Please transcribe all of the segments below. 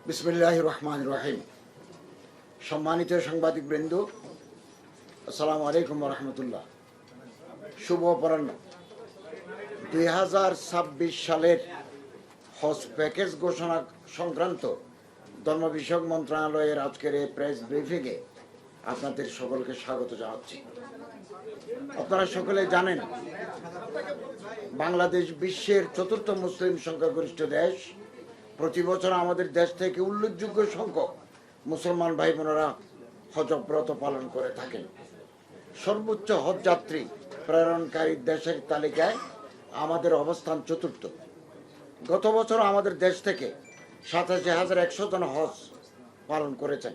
বিসমিল্লাহির রহমানির রহিম। সম্মানিত সাংবাদিকবৃন্দ, আসসালামু আলাইকুম ওয়া রাহমাতুল্লাহ। শুভ অপরাহ্ন। 2026 সালের হজ প্যাকেজ ঘোষণা সংক্রান্ত ধর্ম বিষয়ক মন্ত্রণালয়ের আজকের এই প্রেস ব্রিফিংয়ে আপনাদের সকলকে স্বাগত জানাচ্ছি। আপনারা সকলে জানেন, বাংলাদেশ বিশ্বের চতুর্থ মুসলিম সংখ্যাগরিষ্ঠ দেশ। প্রতি বছর আমাদের দেশ থেকে উল্লেখযোগ্য সংখ্যক মুসলমান ভাই বোনেরা হজ ব্রত পালন করে থাকেন। সর্বোচ্চ হজ যাত্রী প্রেরণকারী দেশের তালিকায় আমাদের অবস্থান চতুর্থ। গত বছর আমাদের দেশ থেকে 87,100 জন হজ পালন করেছেন।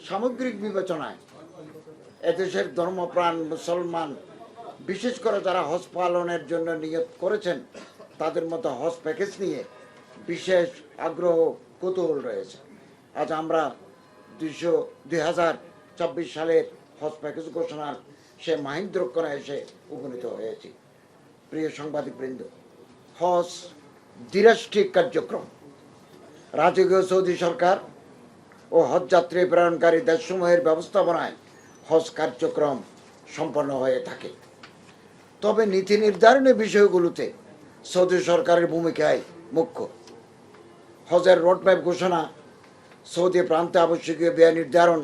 সামগ্রিক বিবেচনায় এদেশের ধর্মপ্রাণ মুসলমান, বিশেষ করে যারা হজ পালনের জন্য নিয়ত করেছেন, তাদের মতো হজ প্যাকেজ নিয়ে বিশেষ আগ্রহ কৌতূহল রয়েছে। আজ আমরা 2026 সালের হজ প্যাকেজ ঘোষণার সে মাহেন্দ্রক্ষণে এসে উপনীত হয়েছি। প্রিয় সাংবাদিকবৃন্দ, হজ দ্বিরাষ্ট্রিক কার্যক্রম। রাজকীয় সৌদি সরকার ও হজ যাত্রী প্রেরণকারী দেশসমূহের ব্যবস্থাপনায় হজ কার্যক্রম সম্পন্ন হয়ে থাকে। তবে নীতি নির্ধারণের বিষয়গুলোতে সৌদি সরকারের ভূমিকায় মুখ্য। হজের রোডম্যাপ ঘোষণা, সৌদি প্রান্তে আবশ্যকীয় ব্যয় নির্ধারণ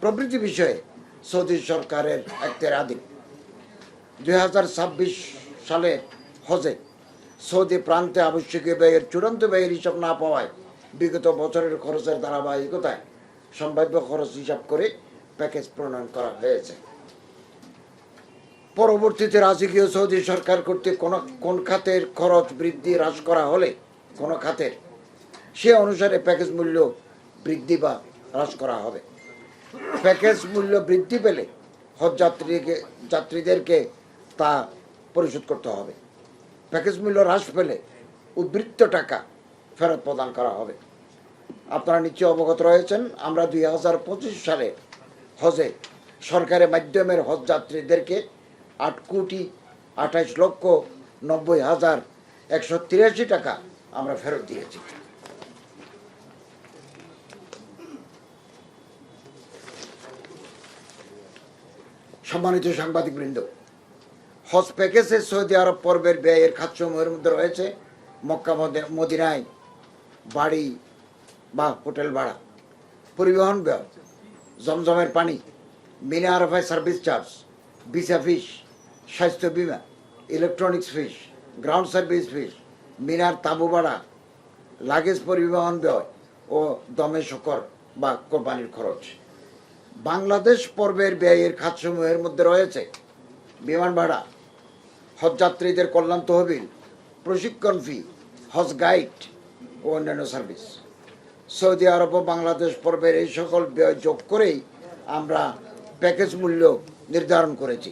প্রভৃতি বিষয়ে সৌদি সরকারের এখতিয়ারাধীন। 2026 সালের হজে সৌদি প্রান্তে আবশ্যকীয় ব্যয়ের চূড়ান্ত ব্যয়ের হিসাব না পাওয়ায় বিগত বছরের খরচের ধারাবাহিকতায় সম্ভাব্য খরচ হিসাব করে প্যাকেজ প্রণয়ন করা হয়েছে। পরবর্তীতে রাজকীয় সৌদি সরকার কর্তৃক কোন খাতের খরচ বৃদ্ধি হ্রাস করা হলে কোন খাতের সে অনুসারে প্যাকেজ মূল্য বৃদ্ধি বা হ্রাস করা হবে। প্যাকেজ মূল্য বৃদ্ধি পেলে হজ যাত্রীদেরকে তা পরিশোধ করতে হবে। প্যাকেজ মূল্য হ্রাস পেলে উদ্বৃত্ত টাকা ফেরত প্রদান করা হবে। আপনারা নিশ্চয়ই অবগত রয়েছেন, আমরা 2025 সালে হজে সরকারের মাধ্যমের হজ যাত্রীদেরকে 8,28,90,183 টাকা আমরা ফেরত দিয়েছি। সম্মানিত সাংবাদিকবৃন্দ, হজ প্যাকেজে সৌদি আরব পর্বের ব্যয়ের খাতসমূহের মধ্যে রয়েছে মক্কা মদিনায় বাড়ি বা হোটেল ভাড়া, পরিবহন ব্যয়, জমজমের পানি, মিনা আরাফায় সার্ভিস চার্জ, ভিসা ফিস, স্বাস্থ্য বিমা, ইলেকট্রনিক্স ফিস, গ্রাউন্ড সার্ভিস ফিস, মিনার তাঁবু ভাড়া, লাগেজ পরিবহন ব্যয় ও দমে শকর বা কোরবানির খরচ। বাংলাদেশ পর্বের ব্যয়ের খাতসমূহের মধ্যে রয়েছে বিমান ভাড়া, হজযাত্রীদের কল্যাণ তহবিল, প্রশিক্ষণ ফি, হজ গাইড ও অন্যান্য সার্ভিস। সৌদি আরব ও বাংলাদেশ পর্বের এই সকল ব্যয় যোগ করেই আমরা প্যাকেজ মূল্য নির্ধারণ করেছি।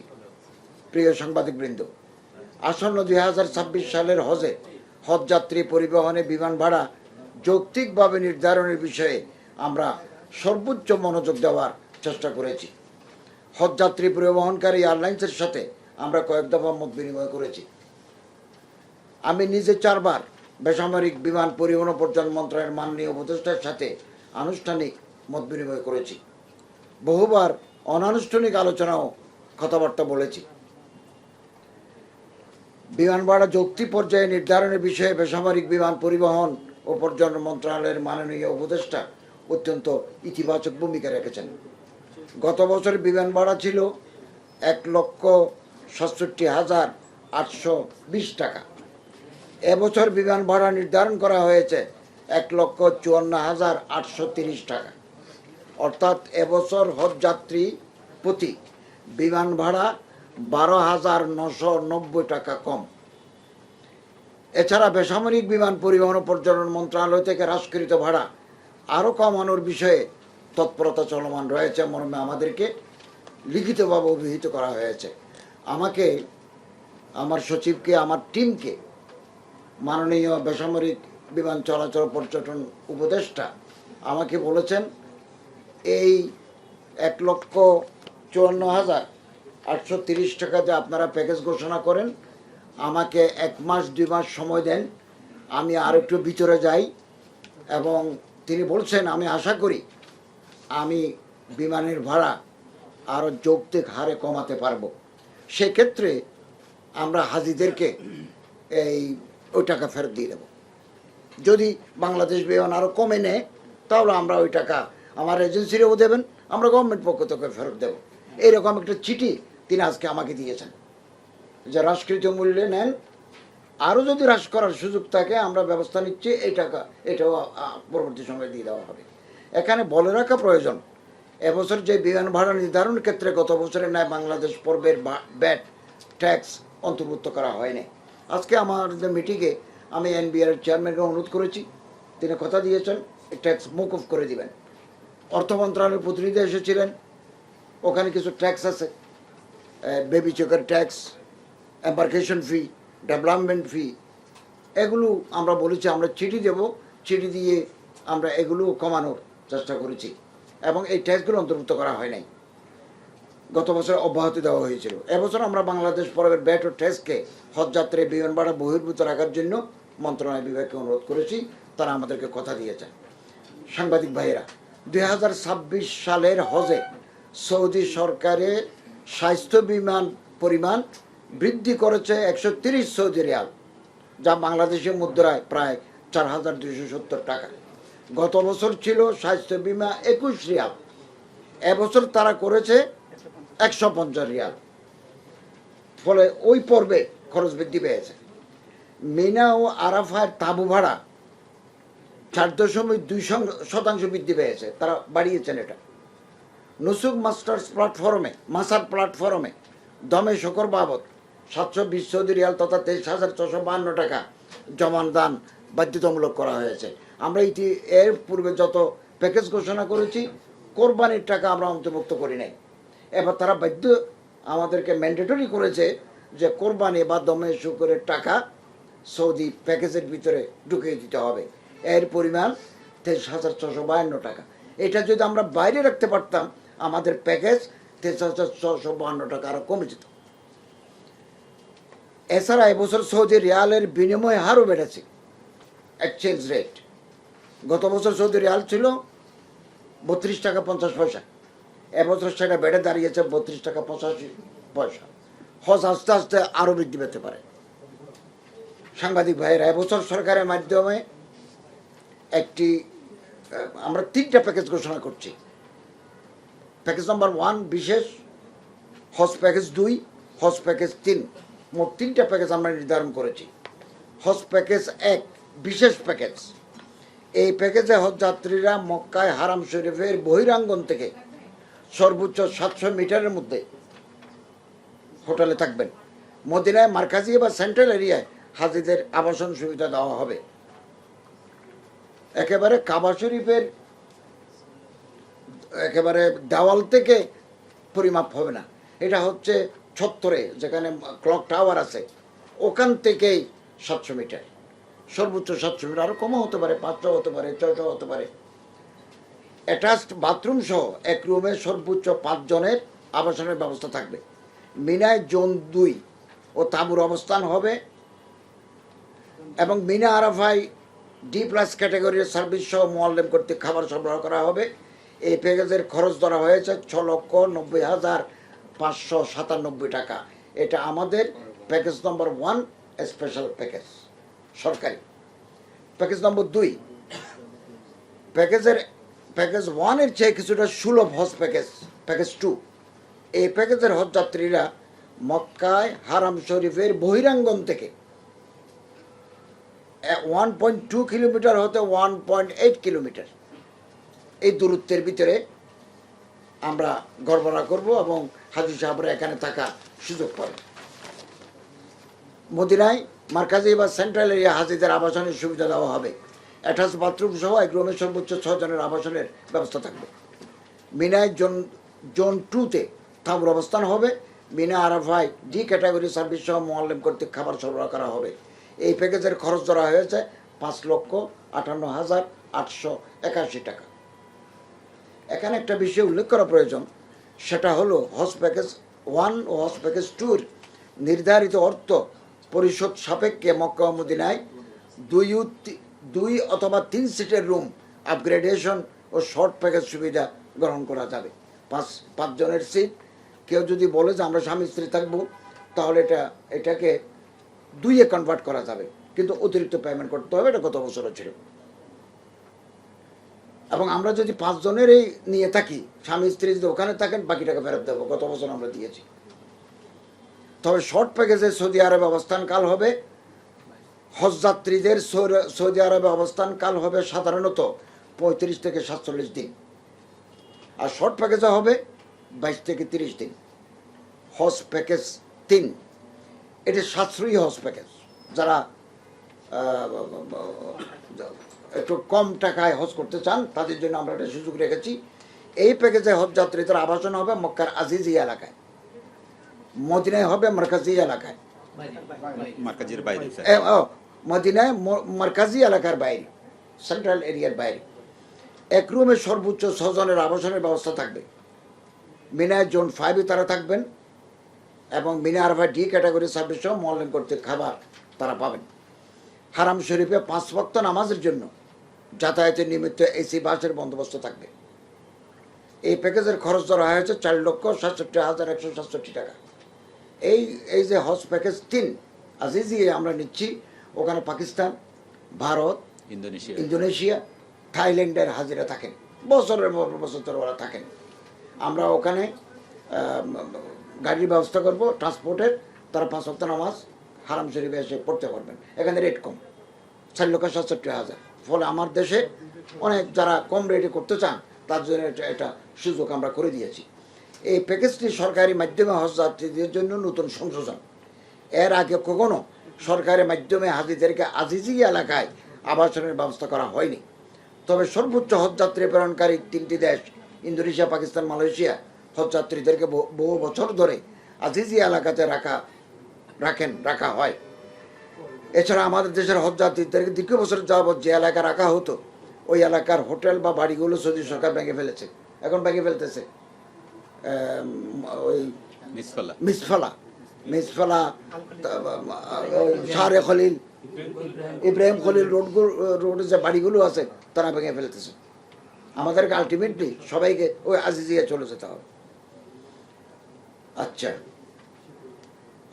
প্রিয় সাংবাদিকবৃন্দ, আসন্ন 2026 সালের হজে হজযাত্রী পরিবহনে বিমান ভাড়া যৌক্তিকভাবে নির্ধারণের বিষয়ে আমরা সর্বোচ্চ মনোযোগ দেওয়ার চেষ্টা করেছি। হজযাত্রী পরিবহনকারী এয়ারলাইন্সের সাথে আমরা কয়েক দফা মত বিনিময় করেছি। আমি নিজে 4 বার বেসামরিক বিমান পরিবহন ও পর্যটন মন্ত্রণালয়ের মাননীয় উপদেষ্টার সাথে আনুষ্ঠানিক মত বিনিময় করেছি। বহুবার অনানুষ্ঠানিক আলোচনাও কথাবার্তা বলেছি। বিমান ভাড়া যৌক্তিক পর্যায়ে নির্ধারণের বিষয়ে বেসামরিক বিমান পরিবহন ও পর্যটন মন্ত্রণালয়ের মাননীয় উপদেষ্টা অত্যন্ত ইতিবাচক ভূমিকা রেখেছেন। গত বছর বিমান ভাড়া ছিল 1,67,820 টাকা। এবছর বিমান ভাড়া নির্ধারণ করা হয়েছে 1,54,830 টাকা। অর্থাৎ এবছর হজ যাত্রী প্রতি বিমান ভাড়া 12,990 টাকা কম। এছাড়া বেসামরিক বিমান পরিবহন ও পর্যটন মন্ত্রণালয় থেকে হ্রাসকৃত ভাড়া আরও কমানোর বিষয়ে তৎপরতা চলমান রয়েছে মর্মে আমাদেরকে লিখিতভাবে অভিহিত করা হয়েছে। আমাকে, আমার সচিবকে, আমার টিমকে মাননীয় বেসামরিক বিমান চলাচল পর্যটন উপদেষ্টা আমাকে বলেছেন, এই 1,54,830 টাকা যে আপনারা প্যাকেজ ঘোষণা করেন, আমাকে 1 মাস 2 মাস সময় দেন, আমি আর একটু ভিতরে যাই এবং তিনি বলছেন আমি আশা করি আমি বিমানের ভাড়া আরও যৌক্তিক হারে কমাতে পারবো। সেক্ষেত্রে আমরা হাজিদেরকে ওই টাকা ফেরত দিয়ে দেবো। যদি বাংলাদেশ বিমান আরও কমে নেয় তাহলে আমরা ওই টাকা আমার এজেন্সিরাও দেবেন, আমরা গভর্নমেন্ট পক্ষ থেকে ফেরত দেবো। এইরকম একটা চিঠি তিনি আজকে আমাকে দিয়েছেন যে হ্রাসকৃত মূল্যে নেন, আরও যদি হ্রাস করার সুযোগ থাকে আমরা ব্যবস্থা নিচ্ছি, এই টাকা এটাও পরবর্তী সময়ে দিয়ে দেওয়া হবে। এখানে বলে রাখা প্রয়োজন, এবছর যে বিমান ভাড়া নির্ধারণের ক্ষেত্রে গত বছরের ন্যায় বাংলাদেশ পর্বের ব্যাট ট্যাক্স অন্তর্ভুক্ত করা হয়নি। আজকে আমাদের মিটিংয়ে আমি এনবিআর চেয়ারম্যানকে অনুরোধ করেছি, তিনি কথা দিয়েছেন এই ট্যাক্স মৌকুফ করে দিবেন। অর্থ মন্ত্রণালয়ের প্রতিনিধি এসেছিলেন, ওখানে কিছু ট্যাক্স আছে, বেবি চেকার ট্যাক্স, এম্বার্কেশন ফি, ডেভেলপমেন্ট ফি, এগুলো আমরা বলেছি আমরা চিঠি দেব, চিঠি দিয়ে আমরা এগুলো কমানোর চেষ্টা করেছি এবং এই ট্যাক্সগুলো অন্তর্ভুক্ত করা হয় নাই। গত বছর অব্যাহতি দেওয়া হয়েছিল। এবছর আমরা বাংলাদেশ পর্বের ব্যাট ও ট্যাক্সকে হজযাত্রী বিমান ভাড়া বহির্ভূত রাখার জন্য মন্ত্রণালয় বিভাগকে অনুরোধ করেছি, তারা আমাদেরকে কথা দিয়েছেন। সাংবাদিক ভাইয়েরা, 2026 সালের হজে সৌদি সরকারের স্বাস্থ্য বিমান পরিমাণ বৃদ্ধি করেছে 130 সৌদি রিয়াল, যা বাংলাদেশের মুদ্রায় প্রায় 4270 টাকা। গত বছর ছিল স্বাস্থ্য বিমা 21 রিয়াল, এবছর তারা করেছে 150 রিয়াল, ফলে ওই পর্বে খরচ বৃদ্ধি পেয়েছে। মিনা ও আরাফার তাঁবু ভাড়া 4.2% বৃদ্ধি পেয়েছে, তারা বাড়িয়েছেন এটা। নুসুক মাসার প্ল্যাটফর্মে দমে শকর বাবদ 720 সৌদি রিয়াল তথা 23,652 টাকা জমাদান বাধ্যতামূলক করা হয়েছে। আমরা এর পূর্বে যত প্যাকেজ ঘোষণা করেছি কোরবানির টাকা আমরা অন্তর্ভুক্ত করি নাই, এবার তারা বাধ্য আমাদেরকে ম্যান্ডেটরি করেছে যে কোরবানি বা দমে শুকরের টাকা সৌদি প্যাকেজের ভিতরে ঢুকিয়ে দিতে হবে। এর পরিমাণ 23,652 টাকা। এটা যদি আমরা বাইরে রাখতে পারতাম আমাদের প্যাকেজ 23,652 টাকা আরও কমে যেত। এছাড়া এবছর সৌদি রিয়ালের বিনিময় হারও বেড়েছে, এক্সচেঞ্জ রেট। গত বছর সৌদি রিয়াল ছিল 32 টাকা 50 পয়সা, এবছর সেটা বেড়ে দাঁড়িয়েছে 32 টাকা 85 পয়সা। হজ আস্তে আস্তে আরও বৃদ্ধি পেতে পারে। সাংবাদিক ভাইয়েরা, এবছর সরকারের মাধ্যমে আমরা 3টা প্যাকেজ ঘোষণা করছি। প্যাকেজ নম্বর 1 বিশেষ, হজ প্যাকেজ 2, হজ প্যাকেজ 3, মোট 3টা প্যাকেজ আমরা নির্ধারণ করেছি। হজ প্যাকেজ 1 বিশেষ প্যাকেজ, এই প্যাকেজে হজ যাত্রীরা মক্কায় হারাম শরীফের বহিরাঙ্গন থেকে সর্বোচ্চ 700 মিটারের মধ্যে হোটেলে থাকবেন। মদিনায় মার্কাজি বা সেন্ট্রাল এরিয়ায় হাজিদের আবাসন সুবিধা দেওয়া হবে। একেবারে কাবা শরীফের একেবারে দেওয়াল থেকে পরিমাপ হবে না, এটা হচ্ছে ছত্তরে যেখানে ক্লক টাওয়ার আছে ওখান থেকেই 700 মিটার, সর্বোচ্চ 700 মিটার, আরও কমও হতে পারে, 500 হতে পারে, 600 হতে পারে। অ্যাটাচড বাথরুম সহ এক রুমে সর্বোচ্চ 5 জনের আবাসনের ব্যবস্থা থাকবে। মিনায় জোন 2 ও তাঁবুর অবস্থান হবে এবং মিনা আরাফায় D+ ক্যাটাগরির সার্ভিস সহ মোয়াল্লেম কর্তৃক খাবার সরবরাহ করা হবে। এই প্যাকেজের খরচ ধরা হয়েছে 6,90,597 টাকা। এটা আমাদের প্যাকেজ নম্বর 1 স্পেশাল প্যাকেজ, সরকারি। প্যাকেজ নম্বর 2, প্যাকেজ 1 এর চেয়ে কিছুটা সুলভ হজ প্যাকেজ, প্যাকেজ 2। এই প্যাকেজের হজ যাত্রীরা মক্কায় হারাম শরীফের বহিরাঙ্গন থেকে 1.2 কিলোমিটার হতে 1.8 কিলোমিটার এই দূরত্বের ভিতরে আমরা গড়বড়া করব এবং হাজি সাহেবরা এখানে থাকা সুযোগ পাবে। মদিনায় মার্কাজি বা সেন্ট্রাল এরিয়া হাজিদের আবাসনের সুবিধা দেওয়া হবে। অ্যাটাচ বাথরুম সহ এক রুমে সর্বোচ্চ 6 জনের আবাসনের ব্যবস্থা থাকবে। মিনায় জোন 2-তে তাঁবুর অবস্থান হবে। মিনা আরাফায় D ক্যাটাগরি সার্ভিস সহ মোয়াল্লেম কর্তৃক খাবার সরবরাহ করা হবে। এই প্যাকেজের খরচ ধরা হয়েছে 5,58,881 টাকা। এখানে একটা বিষয় উল্লেখ করা প্রয়োজন, সেটা হলো হজ প্যাকেজ 1 ও হজ প্যাকেজ 2-র নির্ধারিত অর্থ পরিশোধ সাপেক্ষে মক্কা ও মদিনায় 2 অথবা 3 সিটের রুম আপগ্রেডেশন ও শর্ট প্যাকেজ সুবিধা গ্রহণ করা যাবে। পাঁচ জনের সিট। কেউ যদি বলে যে আমরা স্বামী স্ত্রী থাকবো, তাহলে এটাকে 2-এ কনভার্ট করা যাবে, কিন্তু অতিরিক্ত পেমেন্ট করতে হবে। এটা গত বছরও ছিল। এবং আমরা যদি 5 জনেরই নিয়ে থাকি, স্বামী স্ত্রী যদি ওখানে থাকেন, বাকি টাকা ফেরত দেবো। গত বছর আমরা দিয়েছি। তবে শর্ট প্যাকেজে সৌদি আরবে অবস্থানকাল হবে, হজ যাত্রীদের সৌদি আরবে অবস্থানকাল হবে সাধারণত 35 থেকে 47 দিন, আর শর্ট প্যাকেজে হবে 22 থেকে 30 দিন। হজ প্যাকেজ 3 এটি সাশ্রয়ী হজ প্যাকেজ। যারা একটু কম টাকায় হজ করতে চান, তাদের জন্য আমরা একটা সুযোগ রেখেছি। এই প্যাকেজে হজ যাত্রীদের আবাসন হবে মক্কার আজিজি এলাকায়, মদিনায় হবে মার্কাজি এলাকায়, মদিনায় মার্কাজি এলাকার বাইরে, সেন্ট্রাল এরিয়ার বাইরে। এক রুমে সর্বোচ্চ 6 জনের আবাসনের ব্যবস্থা থাকবে। মিনায় জোন 5-এ তারা থাকবেন, এবং Mina Arfa D category service সহ মল্লিন কর্তৃক খাবার তারা পাবেন। হারাম শরীফে 5 ওয়াক্ত নামাজের জন্য যাতায়াতের নিমিত্ত এসি বাসের বন্দোবস্ত থাকবে। এই প্যাকেজের খরচ ধরা হয়েছে 4,67,167 টাকা। এই যে হজ প্যাকেজ 3 আজিজি আমরা নিচ্ছি, ওখানে পাকিস্তান, ভারত, ইন্দোনেশিয়া, থাইল্যান্ডের হাজিরা থাকেন, বছরের বছর ওরা থাকেন। আমরা ওখানে গাড়ির ব্যবস্থা করব, ট্রান্সপোর্টের। তারা 5 ওয়াক্ত নামাজ হারাম শরীফে এসে পড়তে পারবেন। এখানে রেট কম, 4,67,000। ফলে আমার দেশে অনেক যারা কম রেটে করতে চান, তার জন্য এটা সুযোগ আমরা করে দিয়েছি। এই প্যাকেজটি সরকারি মাধ্যমে হজ যাত্রীদের জন্য নতুন সংযোজন। এর আগে কখনো সরকারি মাধ্যমে হাজিদেরকে আজিজি এলাকায় আবাসনের ব্যবস্থা করা হয়নি। তবে সর্বোচ্চ হজ যাত্রী প্রেরণকারী 3টি দেশ, ইন্দোনেশিয়া, পাকিস্তান, মালয়েশিয়া, হজ যাত্রীদেরকে বহু বছর ধরে আজিজি এলাকাতে রাখা হয়। এছাড়া আমাদের দেশের হজ যাত্রীদেরকে দীর্ঘ বছর যাবৎ যে এলাকা রাখা হতো, ওই এলাকার হোটেল বা বাড়িগুলো সৌদি সরকার ভেঙে ফেলেছে, এখন ভেঙে ফেলতেছে। ওই মিসফালা, শাহরে খলিল, ইব্রাহিম খলিল রোডে যে বাড়িগুলো আছে, তারা ভেঙে ফেলতেছে। আমাদেরকে আলটিমেটলি সবাইকে ওই আজিজিয়া চলে যেতে হবে। আচ্ছা,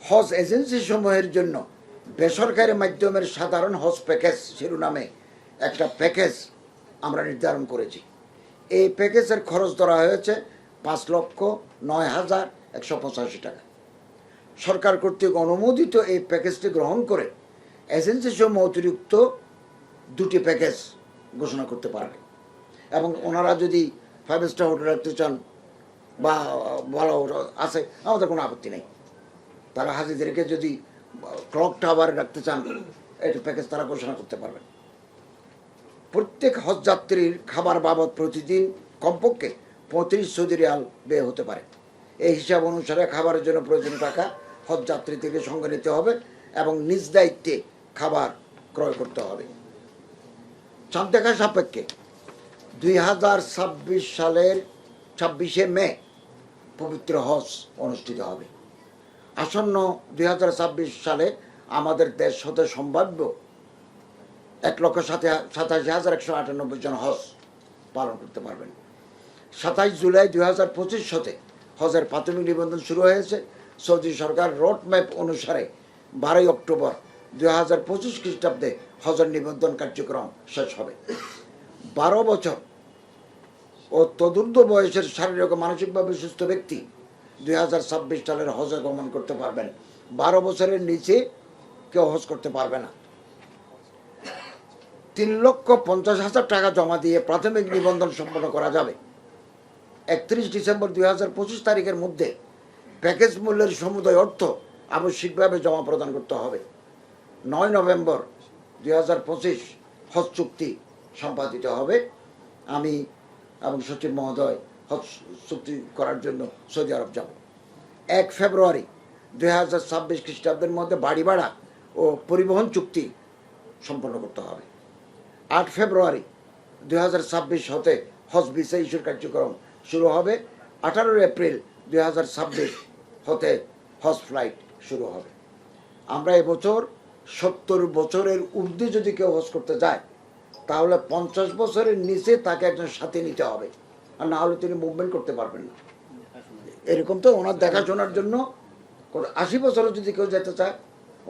হজ এজেন্সি সমূহের জন্য বেসরকারি মাধ্যমের সাধারণ হজ প্যাকেজ শিরোনামে একটা প্যাকেজ আমরা নির্ধারণ করেছি। এই প্যাকেজের খরচ ধরা হয়েছে 5,09,185 টাকা। সরকার কর্তৃক অনুমোদিত এই প্যাকেজটি গ্রহণ করে এজেন্সি সমূহ অতিরিক্ত 2টি প্যাকেজ ঘোষণা করতে পারবে, এবং ওনারা যদি 5 স্টার হোটেল রাখতে চান বা ভালো আছে, আমাদের কোনো আপত্তি নেই। তারা হাজিদেরকে যদি ক্লক টাওয়ার রাখতে চান, এটা প্যাকেজ তারা ঘোষণা করতে পারবেন। প্রত্যেক হজ যাত্রীর খাবার বাবদ প্রতিদিন কমপক্ষে 35 সৌদি রিয়াল ব্যয় হতে পারে। এই হিসাব অনুসারে খাবারের জন্য প্রয়োজনীয় টাকা হজ যাত্রী থেকে সঙ্গে নিতে হবে এবং নিজ দায়িত্বে খাবার ক্রয় করতে হবে। চাঁদ দেখা সাপেক্ষে 2026 সালের 26শে মে পবিত্র হজ অনুষ্ঠিত হবে। আসন্ন 2026 সালে আমাদের দেশ হতে সম্ভাব্য 1,87,198 জন হজ পালন করতে পারবেন। 27 জুলাই 2025 হতে হজের প্রাথমিক নিবন্ধন শুরু হয়েছে। সৌদি সরকার রোড ম্যাপ অনুসারে 12 অক্টোবর 2025 খ্রিস্টাব্দে হজের নিবন্ধন কার্যক্রম শেষ হবে। 12 বছর ও তদূর্ধ্ব বয়সের শারীরিক ও মানসিকভাবে সুস্থ ব্যক্তি 2026 সালের হজে গমন করতে পারবেন। 12 বছরের নিচে কেউ হজ করতে পারবে না। 3,50,000 টাকা জমা দিয়ে প্রাথমিক নিবন্ধন সম্পন্ন করা যাবে। 31 ডিসেম্বর 2025 তারিখের মধ্যে প্যাকেজ মূল্যের সমুদয় অর্থ আবশ্যিকভাবে জমা প্রদান করতে হবে। 9 নভেম্বর 2025 হজ চুক্তি সম্পাদিত হবে। আমি এবং সচিব মহোদয় হজ চুক্তি করার জন্য সৌদি আরব যাব। 1 ফেব্রুয়ারি 2026 খ্রিস্টাব্দের মধ্যে বাড়ি ভাড়া ও পরিবহন চুক্তি সম্পন্ন করতে হবে। 8 ফেব্রুয়ারি 2026 হতে হজ ভিসা ইস্যুর কার্যক্রম শুরু হবে। 18 এপ্রিল 2026 হতে হজ ফ্লাইট শুরু হবে। আমরা এবছর 70 বছরের ঊর্ধ্বে যদি কেউ হজ করতে যায়, তাহলে 50 বছরের নিচে তাকে একজন সাথে নিতে হবে, আর না হলে তিনি মুভমেন্ট করতে পারবেন না। এরকম তো ওনার দেখাশোনার জন্য 80 বছরও যদি কেউ যেতে চায়,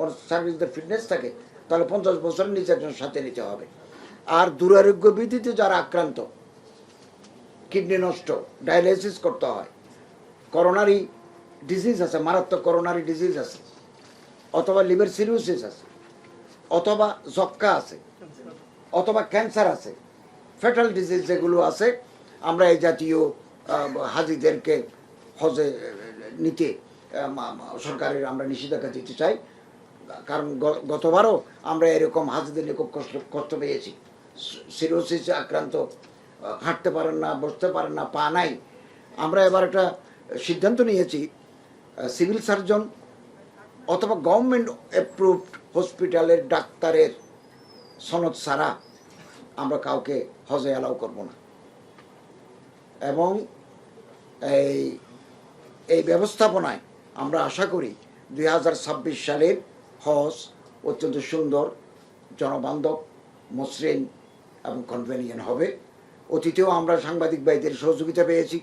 ওর সার্ভিসদের ফিটনেস থাকে, তাহলে 50 বছরের নিচে একজন সাথে নিতে হবে। আর দুরারোগ্য ব্যাধিতে যারা আক্রান্ত, কিডনি নষ্ট, ডায়ালাইসিস করতে হয়, করোনারি ডিজিজ আছে, মারাত্মক করোনারি ডিজিজ আছে, অথবা লিভার সিরোসিস আছে, অথবা যক্কা আছে, অথবা ক্যান্সার আছে, ফ্যাটাল ডিজিজ যেগুলো আছে, আমরা এই জাতীয় হাজিদেরকে হজে নিতে সরকারের আমরা নিষেধাজ্ঞা দিতে চাই। কারণ গতবারও আমরা এরকম হাজিদের নিয়ে খুব কষ্ট পেয়েছি। সিরোসিসে আক্রান্ত, হাঁটতে পারেন না, বসতে পারেন না, পা নাই। আমরা এবার একটা সিদ্ধান্ত নিয়েছি, সিভিল সার্জন অথবা গভর্নমেন্ট অ্যাপ্রুভড হসপিটালের ডাক্তারের সনদ ছাড়া আমরা কাউকে হজে অ্যালাউ করব না। এবং এই ব্যবস্থাপনায় আমরা আশা করি 2026 সালের হজ অত্যন্ত সুন্দর, জনবান্ধব, মসৃণ এবং কনভেনিয়েন্ট হবে। অতীতেও আমরা সাংবাদিক ভাইদের সহযোগিতা পেয়েছি,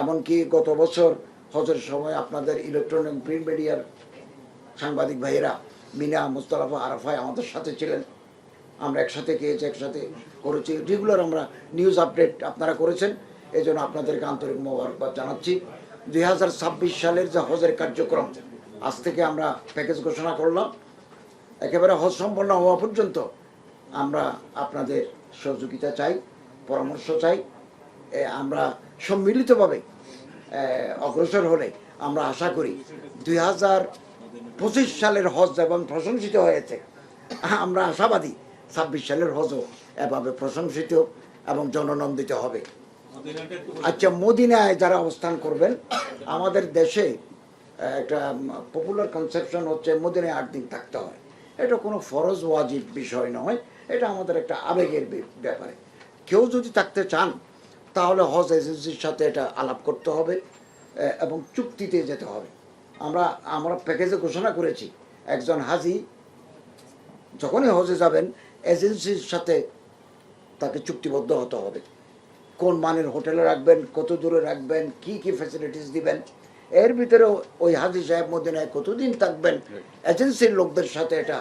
এমনকি গত বছর হজের সময় আপনাদের ইলেকট্রনিক প্রিন্ট মিডিয়ার সাংবাদিক ভাইয়েরা মিনা, মুস্তাফা, আরাফায় আমাদের সাথে ছিলেন। আমরা একসাথে গিয়েছি, একসাথে করেছি, রেগুলার আমরা নিউজ আপডেট আপনারা করেছেন, এই জন্য আপনাদেরকে আন্তরিক মোবারকবাদ জানাচ্ছি। 2026 সালের যে হজের কার্যক্রম, আজ থেকে আমরা প্যাকেজ ঘোষণা করলাম। একেবারে হজ সম্পন্ন হওয়া পর্যন্ত আমরা আপনাদের সহযোগিতা চাই, পরামর্শ চাই। আমরা সম্মিলিতভাবে অগ্রসর হলে আমরা আশা করি 2025 সালের হজ যেমন প্রশংসিত হয়েছে, আমরা আশাবাদী 26 সালের হজও এভাবে প্রশংসিত এবং জননন্দিত হবে। আচ্ছা, মদিনায় যারা অবস্থান করবেন, আমাদের দেশে একটা পপুলার কনসেপশন হচ্ছে মদিনায় 8 দিন থাকতে হয়। এটা কোনো ফরজ ওয়াজিব বিষয় নয়, এটা আমাদের একটা আবেগের ব্যাপারে। কেউ যদি থাকতে চান তাহলে হজ এজেন্সির সাথে এটা আলাপ করতে হবে এবং চুক্তিতে যেতে হবে। আমরা প্যাকেজে ঘোষণা করেছি, একজন হাজি যখনই হজে যাবেন এজেন্সির সাথে তাকে চুক্তিবদ্ধ হতে হবে। কোন মানের হোটেলে রাখবেন, কত দূরে রাখবেন, কি কি ফ্যাসিলিটিস দিবেন, এর ভিতরে ওই হাজি সাহেব মদিনায় কতদিন থাকবেন, এজেন্সির লোকদের সাথে এটা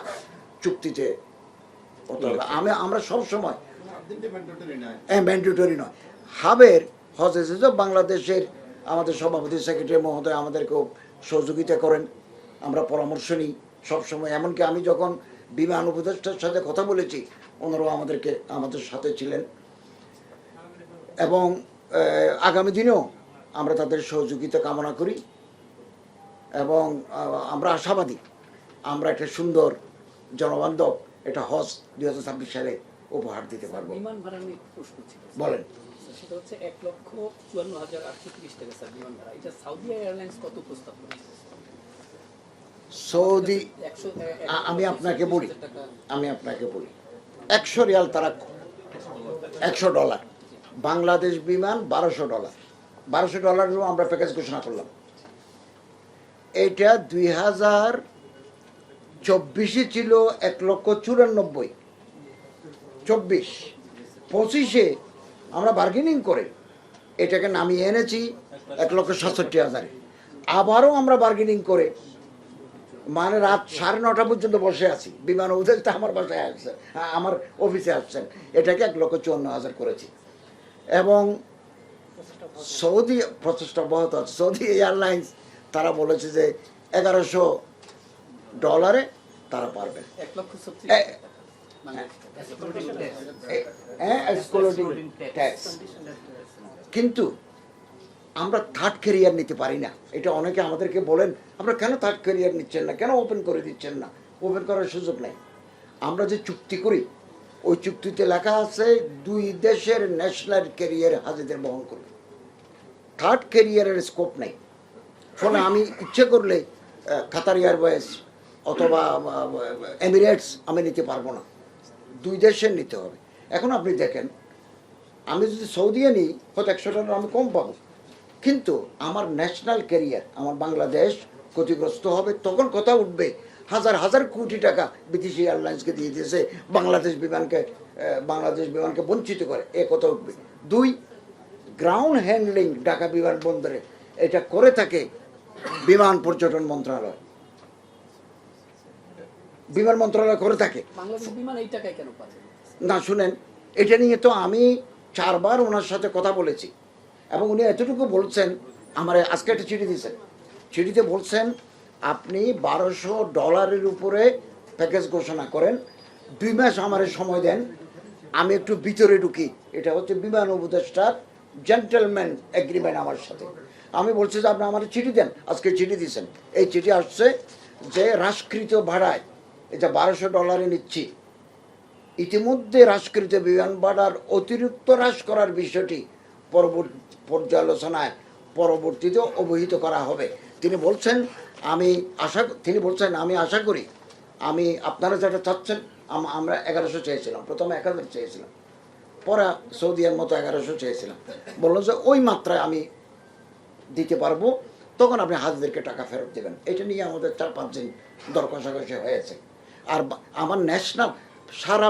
চুক্তিতে হতে হবে। আমরা সবসময় ম্যান্ডেটরি নয়। হাবের হজ এজেন্সি বাংলাদেশের আমাদের সভাপতি সেক্রেটারি মহোদয় আমাদেরকেও সহযোগিতা করেন, আমরা পরামর্শ নিই সবসময়। এমনকি আমি যখন বিমান উপদেষ্টার সাথে কথা বলেছি, ওনারাও আমাদের সাথে ছিলেন। এবং আগামী দিনেও আমরা তাদের সহযোগিতা কামনা করি এবং আমরা আশাবাদী আমরা একটা সুন্দর, জনবান্ধব একটা হজ 2026 সালে উপহার দিতে পারবো। বিমান ভাড়া নিয়ে প্রশ্ন ছিল, বলেন। সেটা হচ্ছে 1,54,830 টাকা স্যার বিমান ভাড়া। এটা সৌদি এয়ারলাইন্স কত প্রস্তাব করেছে? সৌদি, আমি আপনাকে বলি 100 রিয়াল তারা, $100। বাংলাদেশ বিমান $1200। $1200 আমরা প্যাকেজ ঘোষণা করলাম। এইটা 2024 ছিল 1,94,000। 24-25 আমরা বার্গেনিং করে এটাকে নামিয়ে এনেছি 1,67,000। আবারও আমরা বার্গেনিং করে মানে রাত 9:30 পর্যন্ত বসে আছি। বিমান উপদেষ্টা আমার বাসায় আসছেন, আমার অফিসে আসছেন, এটাকে 1,54,000 করেছি। এবং সৌদি প্রচেষ্টা অব্যাহত আছে। সৌদি এয়ারলাইন্স তারা বলেছে যে $1,100 তারা পারবে। কিন্তু আমরা থার্ড ক্যারিয়ার নিতে পারি না। এটা অনেকে আমাদেরকে বলেন, আপনারা কেন থার্ড ক্যারিয়ার নিচ্ছেন না, কেন ওপেন করে দিচ্ছেন না? ওপেন করার সুযোগ নেই। আমরা যে চুক্তি করি ওই চুক্তিতে লেখা আছে 2 দেশের ন্যাশনাল ক্যারিয়ার হাজিদের বহন করবে। থার্ড ক্যারিয়ারের স্কোপ নেই। ফলে আমি ইচ্ছে করলে কাতার এয়ারওয়েজ অথবা এমিরেটস আমি নিতে পারবো না, 2 দেশের নিতে হবে। এখন আপনি দেখেন, আমি যদি সৌদিয়া নিই হয়তো $100 আমি কম পাবো, কিন্তু আমার ন্যাশনাল ক্যারিয়ার, আমার বাংলাদেশ ক্ষতিগ্রস্ত হবে। তখন কথা উঠবে হাজার হাজার কোটি টাকা বিদেশি এয়ারলাইন্সকে দিয়ে দিয়েছে, বাংলাদেশ বিমানকে বঞ্চিত করে, এ কথা উঠবে। 2, গ্রাউন্ড হ্যান্ডলিং ঢাকা বিমানবন্দরে এটা করে থাকে বিমান পর্যটন মন্ত্রণালয়, বিমান মন্ত্রণালয় করে থাকে। বাংলাদেশ বিমান এই টাকায় কেন পাচ্ছে? না শুনেন, এটা নিয়ে তো আমি 4 বার ওনার সাথে কথা বলেছি, এবং উনি এতটুকু বলছেন, আমার আজকে একটা চিঠি দিয়েছেন, চিঠিতে বলছেন আপনি $1200 উপরে প্যাকেজ ঘোষণা করেন, 2 মাস আমার সময় দেন, আমি একটু ভিতরে ঢুকি। এটা হচ্ছে বিমান উপদেষ্টার জেন্টলম্যান এগ্রিমেন্ট আমার সাথে। আমি বলছি যে আপনি আমার চিঠি দেন, আজকে চিঠি দিয়েছেন, এই চিঠি আসছে যে হ্রাসকৃত ভাড়ায় এটা $1200 নিচ্ছি। ইতিমধ্যে হ্রাসকৃত বিমান ভাড়ার অতিরিক্ত হ্রাস করার বিষয়টি পর্যালোচনায় পরবর্তীতে অবহিত করা হবে। তিনি বলছেন আমি আশা করি আমি আপনারা যেটা চাচ্ছেন, আমরা 1100 চেয়েছিলাম, প্রথমে 1000 চেয়েছিলাম, পরে সৌদিয়ার মতো 1100 চেয়েছিলাম, বললো যে ওই মাত্রায় আমি দিতে পারবো, তখন আপনি হাজিদেরকে টাকা ফেরত দেবেন। এটা নিয়ে আমাদের 4-5 দিন দর কষাকষি হয়েছে। আর আমার ন্যাশনাল সারা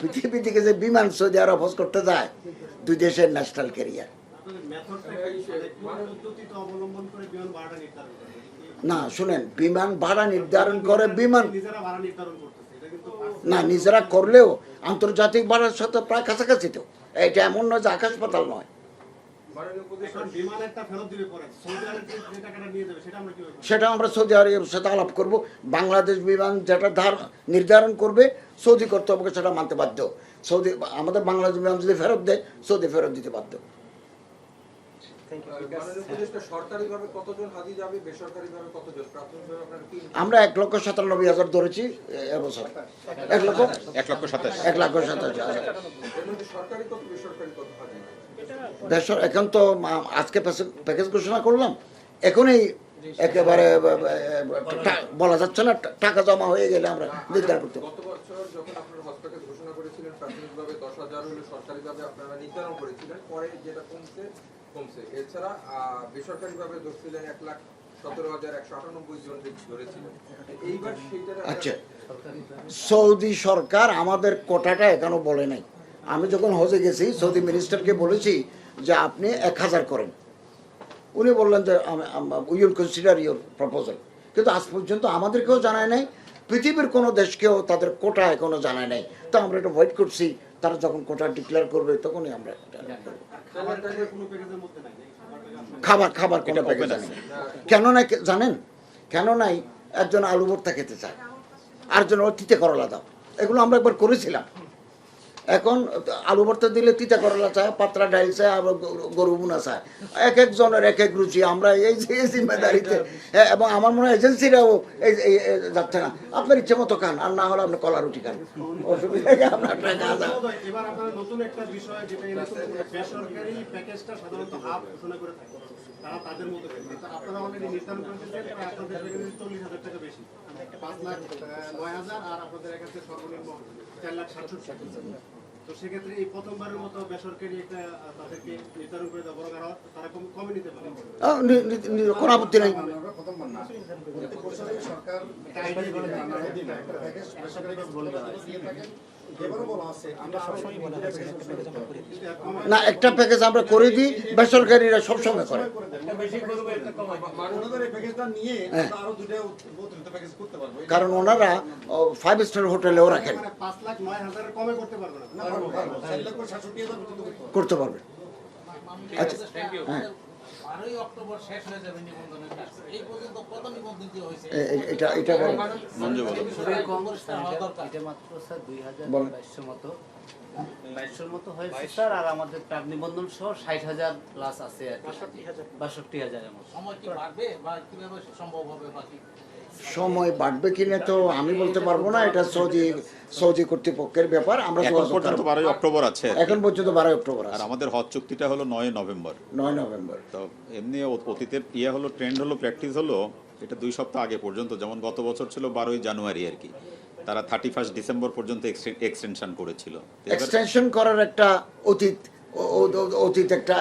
পৃথিবী থেকে যে বিমান সৌদি আরব হজ করতে যায়, 2 দেশের ন্যাশনাল ক্যারিয়ার। না শুনেন, বিমান ভাড়া নির্ধারণ করে বিমান না, নিজেরা করলেও আন্তর্জাতিক ভাড়ার সাথে প্রায় কাছাকাছি। তো এটা এমন নয় যে আকাশ পাতাল নয়। সেটা আমরা সৌদি আরবের সাথে আলাপ করব। বাংলাদেশ বিমান যেটা নির্ধারণ করবে সৌদি কর্তৃপক্ষ সেটা মানতে বাধ্য। আমাদের বাংলাদেশ বিমান যদি ফেরত দেয়, সৌদি ফেরত দিতে বাধ্য। আমরা 1,97,000 ধরেছি এবছর। 1,27,000। এখন তো আজকে প্যাকেজ ঘোষণা করলাম, এখনই একেবারে বলা যাচ্ছে না, টাকা জমা হয়ে গেলে আমরা নির্ধারণ করতে পারবো। এছাড়া বেসরকারিভাবে ধরছিলেন 1,17,198 জন ধরেছিলেন। এইবার সেইটা আচ্ছা, সৌদি সরকার আমাদের কোটাটা এখনো বলে নাই। আমি যখন হজে গেছি, সৌদি মিনিস্টারকে বলেছি যে আপনি 1000 করেন, উনি বললেন যে we will consider your proposal, কিন্তু আজ পর্যন্ত আমাদেরকেও জানায় নাই, পৃথিবীর কোনো দেশকেও তাদের কোটা এখনো জানায় নাই। তো আমরা একটু ওয়েট করছি, তারা যখন কোটা ডিক্লেয়ার করবে তখনই আমরা খাবার কোনো প্যাকেজ নেই। কেন নাই জানেন? কেন নাই? একজন আলু ভর্তা খেতে চায়, আরেকজন তিতে করলা দাও, এগুলো আমরা একবার করেছিলাম। এখন আলু ভর্তা দিলে তিতা করলা চায়, পাতলা ডাইল চায়, আবার গরু বুনা চায়, এক একজনের এক এক রুচি। আমরা এই জিম্মেদারিতে, এবং আমার মনে হয় এজেন্সিরাও এই যাচ্ছে না, আপনার ইচ্ছে মতো খান, আর না হলে আপনি কলা রুটি খান, অসুবিধা আপনার টাকা দাও। এবার আপনারা নতুন একটা বিষয় যেটা বেসরকারি প্যাকেজটা সাধারণত হাফ ঘোষণা করে থাকে, তারা তাদের মতো আপনারা অলরেডি নির্ধারণ করে দিয়েছেন আপনাদের 40,000 টাকা বেশি, 5,09,000, আর আপনাদের কাছে সর্বনিম্ন 4,67,000। তো সেক্ষেত্রে এই প্রথমবারের মতো বেসরকারি একটা তাদেরকে নির্ধারণ করে দেওয়া, বরং আরো তারা কমে নিতে পারে, কোনো আপত্তি নেই। না, একটা প্যাকেজ আমরা করে দিই, বেসরকারিরা সবসময় করে। কারণ ওনারা 5 স্টার হোটেলেও রাখেন, 5,09,000 কমে করতে পারবে না, করতে পারবে। আচ্ছা, হ্যাঁ, এটা বলেন। মতো 2200 মতো হয়েছে স্যার, আর আমাদের প্রাক নিবন্ধন সহ 60,000 প্লাস আছে, 62,000 এর মতো। সময় বাড়বে কিনা তো আমি বলতে পারবো না, এটা সৌদি কর্তৃপক্ষের ব্যাপার। আমরা এখন পর্যন্ত 12 অক্টোবর আছে, এখন পর্যন্ত 12 অক্টোবর আর আছে। আমাদের হজ চুক্তিটা হলো 9 নভেম্বর। 9 নভেম্বর। তো এমনি অতীতের হলো, ট্রেন্ড হলো, প্র্যাকটিস হলো এটা 2 সপ্তাহ আগে পর্যন্ত, যেমন গত বছর ছিল 12ই জানুয়ারি আর কি, তারা 31 ডিসেম্বর পর্যন্ত এক্সটেনশন করেছিল। এক্সটেনশন করার একটা অতীত একটা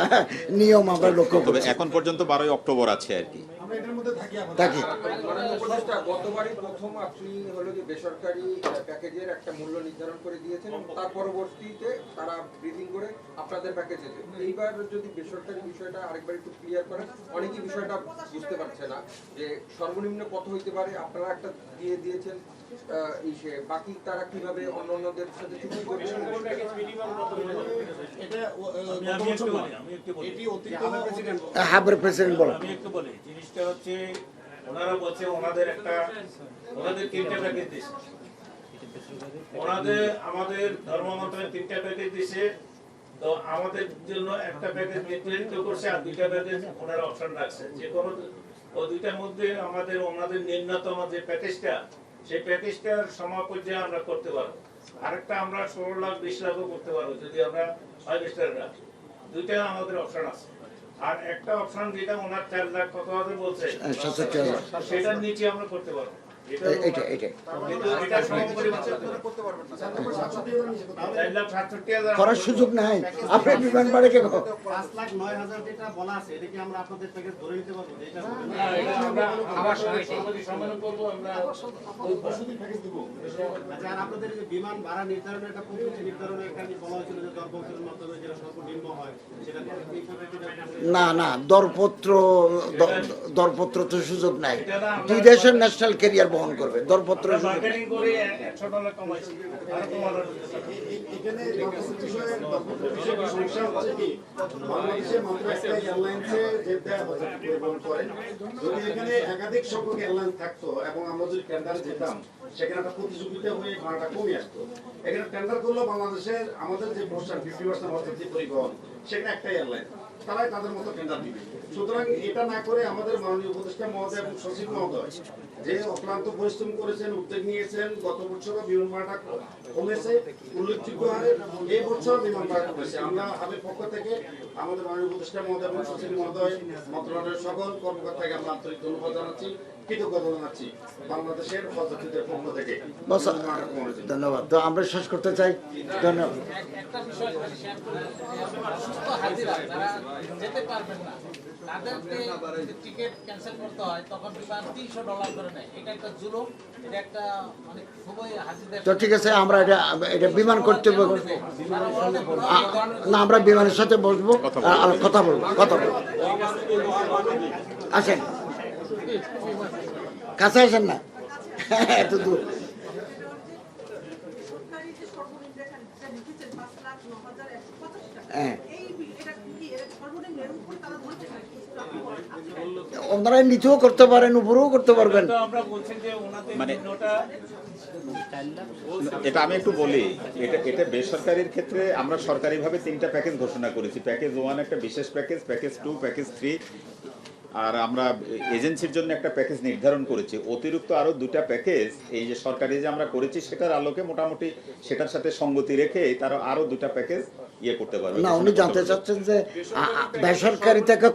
নিয়ম আমরা লক্ষ্য তবে করছি। এখন পর্যন্ত 12ই অক্টোবর আছে আর কি। আমরা এটার মধ্যে থাকি এখন। থাকি। মাননীয় উপদেষ্টা, গতবারই প্রথম আপনি হলো যে বেসরকারি প্যাকেজের একটা মূল্য নির্ধারণ করে দিয়েছেন এবং তার পরবর্তীতে তারা ব্রিফিং করে আপনাদের প্যাকেজে দেন। এইবার যদি বেসরকারি বিষয়টা আরেকবার একটু ক্লিয়ার করেন, অনেকেই বিষয়টা বুঝতে পারছে না যে সর্বনিম্ন কত হইতে পারে। আপনারা একটা দিয়ে দিয়েছেন বাকি তারা কিভাবে অন্যদের সাথে চুক্তি করছেন। এটা গত বছর না, এটি অতিরিক্ত প্রেসিডেন্ট হাবের প্রেসিডেন্ট বলো। আমি একটু বলি, জিনিসটা হচ্ছে ওনারা বলছে ওনাদের তিনটা প্যাকেজ দিচ্ছে, আমাদের ধর্ম মন্ত্রণালয় তিনটা প্যাকেজ দিছে। তো আমাদের জন্য একটা প্যাকেজ নির্ধারিত করছে আর দুইটা প্যাকেজ ওনারা অপশন রাখছে। যে কোনো দুইটার মধ্যে ওনাদের নিম্নতম যে প্যাকেজটা, সেই প্যাকেজটার সমাপর্যায়ে আমরা করতে পারবো। আরেকটা আমরা 16 লাখ 20 লাখও করতে পারবো যদি আমরা 5 স্টার রাখি। দুইটা আমাদের অপশন আছে। আর একটা অপশন যেটা ওনার 4 লাখ কত হবে বলছে, 67,000 সেটার নিচে আমরা করতে পারবো। এটা কিন্তু এটা করতে পারবেন না। 4,67,000 করার সুযোগ নাই। আপনি বিমান বাড়িকে 5,09,000 যেটা বলা আছে, এটা কি আমরা আপনাদের প্যাকেজ ধরে নিতে পারবো? এটা সম্মেলন করবো আমরা। আচ্ছা, আর আপনাদের এই যে বিমান ভাড়া নির্ধারণের একটা পদ্ধতি নির্ধারণের একটা বলা হয়েছিল যে দরপত্রের মাধ্যমে যেটা সর্বনিম্ন হয় সেটা না না, দরপত্র তো সুযোগ নাই। দুই দেশের ন্যাশনাল ক্যারিয়ার বহন করবে, দরপত্র সুযোগ নাই। মার্কেটিং করে $100 কমাইছি। আর কমানোর এখানে বিষয় সমস্যা হচ্ছে কি, বাংলাদেশে মাত্র একটা এয়ারলাইন্সে যেতে পরিবহন করে। যদি এখানে একাধিক সংখ্যক এয়ারলাইন থাকতো এবং আমরা যদি টেন্ডারে যেতাম, সেখানে একটা প্রতিযোগিতা হয়ে ভাড়াটা কমে আসতো। এখানে টেন্ডার করলেও বাংলাদেশের আমাদের যে পোর্শন 50% অর্থনৈতিক পরিবহন, সেখানে একটা এয়ারলাইন, তারাই তাদের মতো টেন্ডার দিবে। সুতরাং এটা না করে আমাদের মাননীয় উপদেষ্টা মহোদয় এবং সচিব মহোদয় যে অক্লান্ত পরিশ্রম করেছেন, উদ্যোগ নিয়েছেন, গত বছরও বিমান ভাড়াটা কমেছে উল্লেখযোগ্য হারে, এই বছর বিমান ভাড়া কমেছে। আমরা হাবের পক্ষ থেকে আমাদের মাননীয় উপদেষ্টা মহোদয় এবং সচিব মহোদয়, মন্ত্রণালয়ের সকল কর্মকর্তাকে আমরা আন্তরিক ধন্যবাদ জানাচ্ছি, কৃতজ্ঞতা জানাচ্ছি বাংলাদেশের পদ্ধতিদের পক্ষ থেকে। বস, ধন্যবাদ। তো আমরা শেষ করতে চাই। ধন্যবাদ। একটা বিষয় শেয়ার করে অসুস্থ হাজিরা যারা যেতে পারবেন না, তাদেরকে টিকিট ক্যান্সেল করতে হয়, তখন বিমান $300 করে নেয়। এটা একটা জুলুম, এটা একটা মানে খুবই হাজিদের। তো ঠিক আছে, আমরা এটা বিমান কর্তৃপক্ষ না, আমরা বিমানের সাথে বসবো, আর কথা বলবো। আসেন, কাছে আসেন না, এত দূর। হ্যাঁ, ওনারা নিচেও করতে পারেন, উপরেও করতে পারবেন। তো আমরা বলছেন যে ওনাদের মানে নিম্নটা এটা আমি একটু বলি, এটা বেসরকারির ক্ষেত্রে আমরা সরকারিভাবে 3টা প্যাকেজ ঘোষণা করেছি। প্যাকেজ 1 একটা বিশেষ প্যাকেজ, প্যাকেজ 2, প্যাকেজ 3, আর আমরা এজেন্সির জন্য একটা প্যাকেজ নির্ধারণ করেছি। অতিরিক্ত আরো 2টা প্যাকেজ এই যে সরকারি যে আমরা করেছি সেটার আলোকে মোটামুটি সেটার সাথে সঙ্গতি রেখে তারা আরো 2টা প্যাকেজ ইয়ে করতে পারবে। না, উনি জানতে চাচ্ছেন যে বেসরকারি থেকে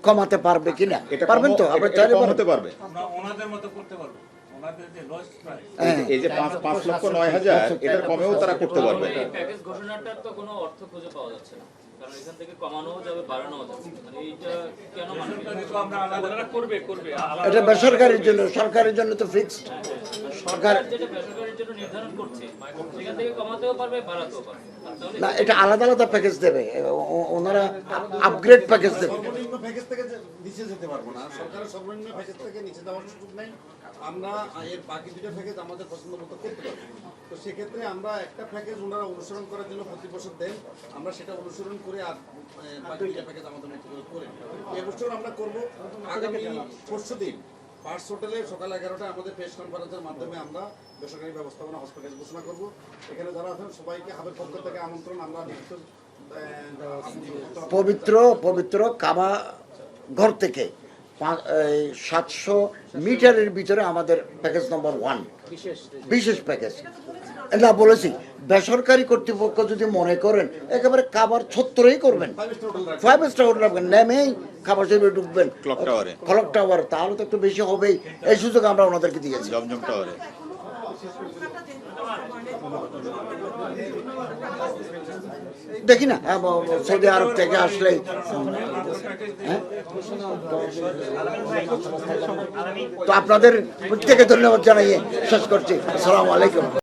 কমাতে পারবে কিনা। এটা পারবেন তো? আমরা চাইলে কমাতে পারবে। আমরা ওনাদের মতো করতে পারবো। ওনাদের যে লোয়েস্ট প্রাইস, এই যে 5,09,000 এটার কমেও তারা করতে পারবে। এই প্যাকেজ ঘোষণাটার তো কোনো অর্থ খুঁজে পাওয়া যাচ্ছে না, কারণ এখান থেকে কমানোও যাবে, বাড়ানোও যাবে। মানে এইটা কেন সরকারি তো আমরা আলাদা করবে এটা বেসরকারির জন্য, সরকারের জন্য তো ফিক্সড। সরকার যেটা বেসরকারির জন্য নির্ধারণ করছে, সেখান থেকে কমাতেও পারবে, বাড়াতেও পারবে। আর তাহলে না, এটা আলাদা আলাদা প্যাকেজ দেবে, ওনারা আপগ্রেড প্যাকেজ দেবে। সর্বনিম্ন প্যাকেজ থেকে নিচে যেতে পারবো না, সরকারের সর্বনিম্ন প্যাকেজ থেকে নিচে যাওয়ার সুযোগ নেই। আমরা এর বাকি 2টা প্যাকেজ আমাদের পছন্দ মতো করতে পারবো। তো সেক্ষেত্রে আমরা একটা প্যাকেজ ওনারা অনুসরণ করার জন্য প্রতি বছর দেন, আমরা সেটা অনুসরণ করে আর বাকি 2টা প্যাকেজ আমাদের মতো করে এবছর আমরা করবো। আগামী পরশুদিন পার্স হোটেলে সকাল 11টায় আমাদের প্রেস কনফারেন্সের মাধ্যমে আমরা বেসরকারি ব্যবস্থাপনা হসপিটাল ঘোষণা করব। এখানে যারা আছেন সবাইকে হাবের পক্ষ থেকে আমন্ত্রণ। আমরা পবিত্র কাবা ঘর থেকে 700 মিটারের ভিতরে আমাদের প্যাকেজ নম্বর 1 বিশেষ প্যাকেজ। না, বলেছি বেসরকারি কর্তৃপক্ষ যদি মনে করেন একেবারে কাবার ছত্রেই করবেন, 5 স্টার হোটেল রাখবেন, নেমেই খাবার শরীফে ঢুকবেন ক্লক টাওয়ার, তাহলে তো একটু বেশি হবেই। এই সুযোগ আমরা ওনাদেরকে দিয়েছি। জমজম টাওয়ারে দেখি না সৌদি আরব থেকে আসলে হ্যাঁ? তো আপনাদের প্রত্যেকে ধন্যবাদ জানাইয়ে শেষ করছি। আসসালামু আলাইকুম।